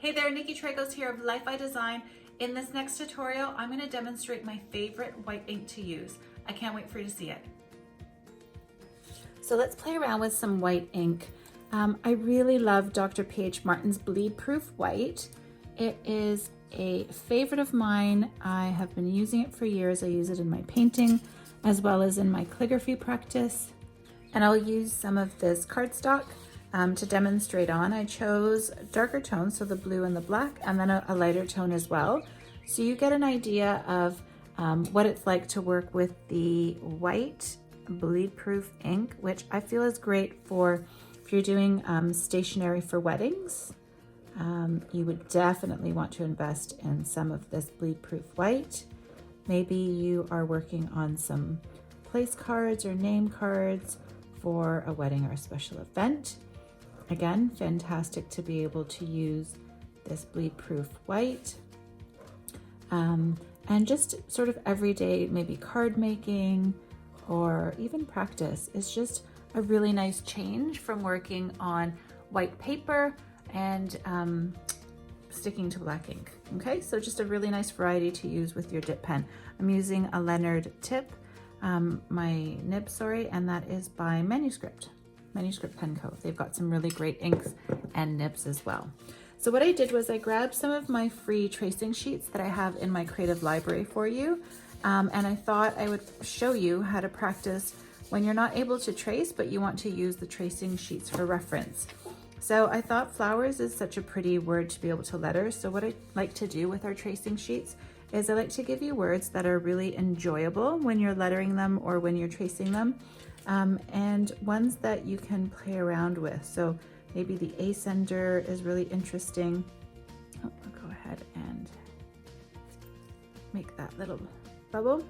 Hey there, Nikki Traikos here of Life by Design. In this next tutorial, I'm going to demonstrate my favorite white ink to use. I can't wait for you to see it. So let's play around with some white ink. I really love Dr. P.H. Martin's Bleed Proof White. It is a favorite of mine. I have been using it for years. I use it in my painting as well as in my calligraphy practice. And I'll use some of this cardstock to demonstrate on. I chose darker tones, so the blue and the black, and then a lighter tone as well. So you get an idea of what it's like to work with the white bleed proof ink, which I feel is great for if you're doing stationery for weddings. You would definitely want to invest in some of this bleed proof white. Maybe you are working on some place cards or name cards for a wedding or a special event. Again, fantastic to be able to use this bleed proof white. And just sort of everyday, maybe card making or even practice is just a really nice change from working on white paper and sticking to black ink. Okay, so just a really nice variety to use with your dip pen. I'm using a Leonard tip, my nib, sorry, and that is by Manuscript Pen Co. They've got some really great inks and nibs as well. So what I did was I grabbed some of my free tracing sheets that I have in my creative library for you. And I thought I would show you how to practice when you're not able to trace, but you want to use the tracing sheets for reference. So I thought flowers is such a pretty word to be able to letter. So what I like to do with our tracing sheets is I like to give you words that are really enjoyable when you're lettering them or when you're tracing them. And ones that you can play around with. So maybe the ascender is really interesting. Oh, I'll go ahead and make that little bubble.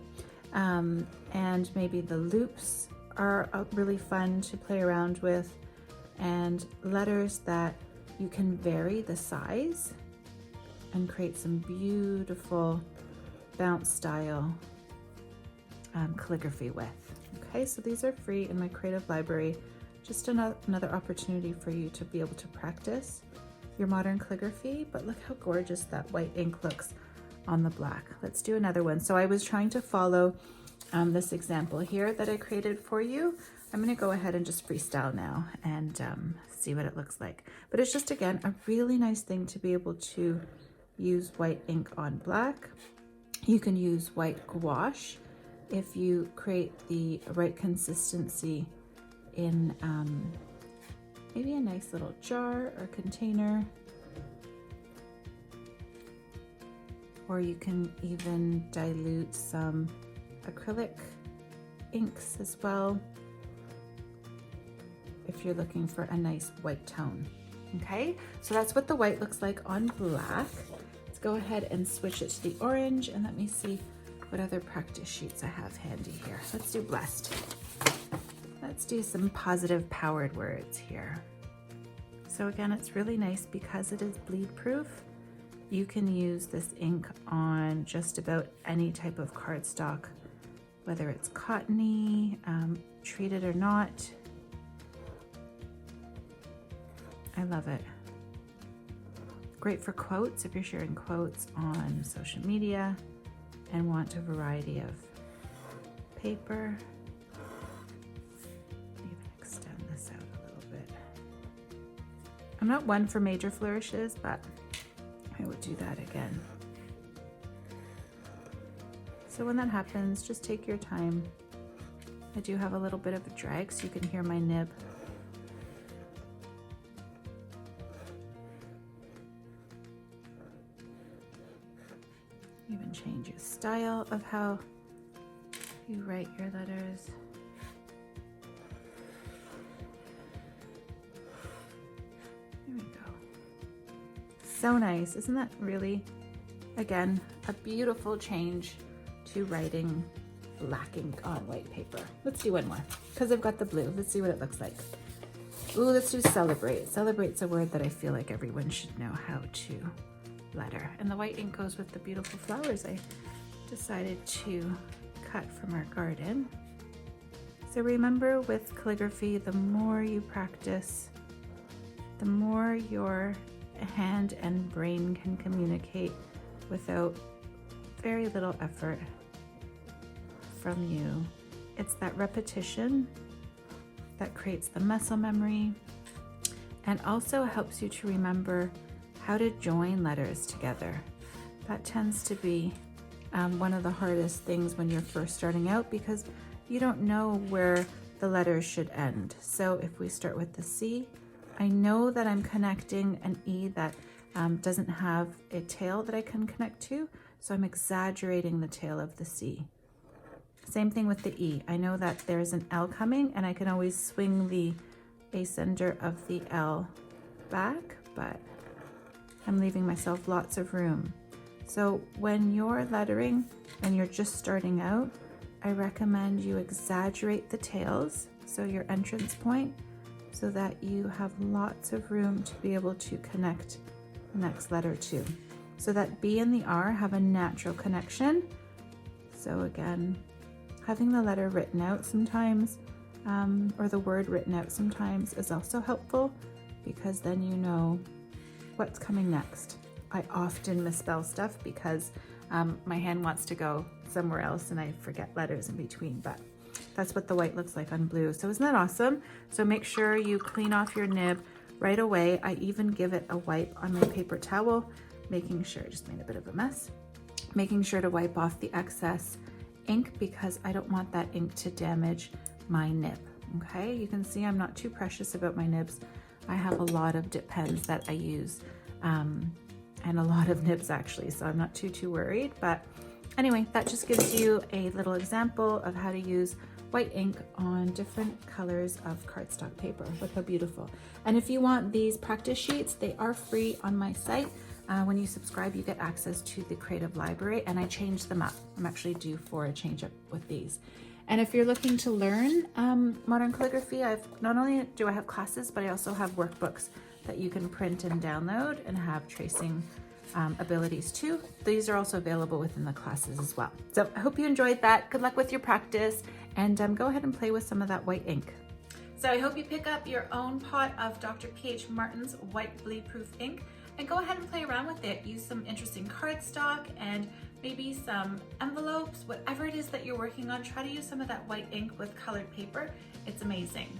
And maybe the loops are really fun to play around with, and letters that you can vary the size and create some beautiful bounce style calligraphy with. Okay, so these are free in my creative library. Just another opportunity for you to be able to practice your modern calligraphy, but look how gorgeous that white ink looks on the black. Let's do another one. So I was trying to follow this example here that I created for you. I'm gonna go ahead and just freestyle now and see what it looks like. But it's just, again, a really nice thing to be able to use white ink on black. You can use white gouache if you create the right consistency in maybe a nice little jar or container. Or you can even dilute some acrylic inks as well if you're looking for a nice white tone. Okay, so that's what the white looks like on black. Let's go ahead and switch it to the orange, and let me see what other practice sheets I have handy here. Let's do blessed. Let's do some positive powered words here. So again, it's really nice because it is bleed proof. You can use this ink on just about any type of cardstock, whether it's cottony, treated or not. I love it. Great for quotes if you're sharing quotes on social media and want a variety of paper. Even extend this out a little bit. I'm not one for major flourishes, but I would do that again. So when that happens, just take your time. I do have a little bit of a drag, so you can hear my nib. Even change your style of how you write your letters. There we go. So nice, isn't that really, again, a beautiful change to writing black ink on white paper. Let's do one more, because I've got the blue. Let's see what it looks like. Ooh, let's do celebrate. Celebrate's a word that I feel like everyone should know how to letter. And the white ink goes with the beautiful flowers I decided to cut from our garden. So remember, with calligraphy, the more you practice, the more your hand and brain can communicate without very little effort from you. It's that repetition that creates the muscle memory and also helps you to remember how to join letters together. That tends to be one of the hardest things when you're first starting out, because you don't know where the letters should end. So if we start with the C, I know that I'm connecting an E that doesn't have a tail that I can connect to, so I'm exaggerating the tail of the C. Same thing with the E. I know that there's an L coming and I can always swing the ascender of the L back, but I'm leaving myself lots of room. So when you're lettering and you're just starting out, I recommend you exaggerate the tails, so your entrance point, so that you have lots of room to be able to connect the next letter to. So that B and the R have a natural connection. So again, having the letter written out sometimes, or the word written out sometimes, is also helpful, because then you know what's coming next. I often misspell stuff because my hand wants to go somewhere else and I forget letters in between, but that's what the white looks like on blue. So isn't that awesome? So make sure you clean off your nib right away. I even give it a wipe on my paper towel, making sure, I just made a bit of a mess, making sure to wipe off the excess ink because I don't want that ink to damage my nib. Okay, you can see I'm not too precious about my nibs. I have a lot of dip pens that I use, and a lot of nibs actually, so I'm not too worried. But anyway, that just gives you a little example of how to use white ink on different colors of cardstock paper. Look how beautiful. And if you want these practice sheets, they are free on my site. When you subscribe, you get access to the creative library, and I change them up. I'm actually due for a change up with these. And if you're looking to learn modern calligraphy, not only do I have classes, but I also have workbooks that you can print and download and have tracing abilities too. These are also available within the classes as well. So I hope you enjoyed that. Good luck with your practice, and go ahead and play with some of that white ink. So I hope you pick up your own pot of Dr. P.H. Martin's white bleed-proof ink and go ahead and play around with it. Use some interesting cardstock and maybe some envelopes, whatever it is that you're working on. Try to use some of that white ink with colored paper. It's amazing.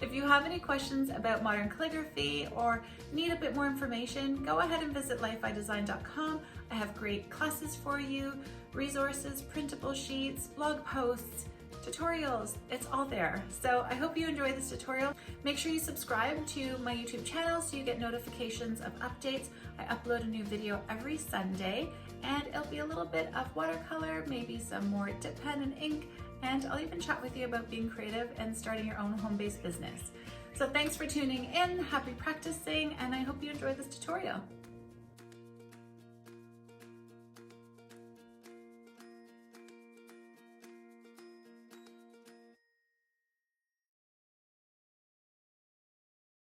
If you have any questions about modern calligraphy or need a bit more information, go ahead and visit lifebydesign.com. I have great classes for you, resources, printable sheets, blog posts, tutorials, it's all there. So I hope you enjoy this tutorial. Make sure you subscribe to my YouTube channel so you get notifications of updates. I upload a new video every Sunday, and it'll be a little bit of watercolor, maybe some more dip pen and ink, and I'll even chat with you about being creative and starting your own home-based business. So thanks for tuning in, happy practicing, and I hope you enjoyed this tutorial.